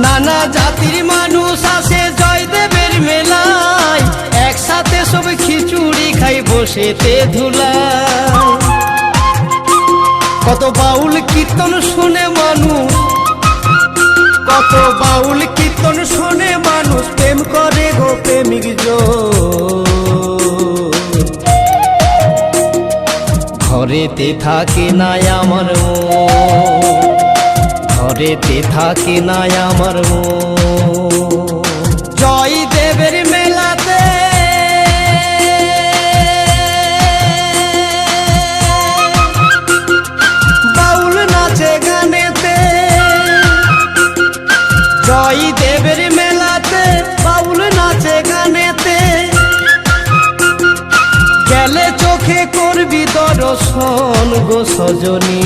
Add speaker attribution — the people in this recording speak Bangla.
Speaker 1: নানা জাতির মানুষ আসে জয়দেবের মেলায়, একসাথে সব খিচুড়ি খাই বসেতে ধুলায়। কত বাউল কীর্তন শুনে মানুষ, কত বাউল কীর্তন শুনে মানুষ প্রেম করে গো প্রেমিক ঘরেতে থাকে না আমার ঘরেতে থাকে না আমার জয়দেবের মেলাতে বাউল নাচে গানেতে, জয়দেবের মেলাতে বাউল নাচে গানেতে, গেলে চোখে করবি দর্শন গো সজনী।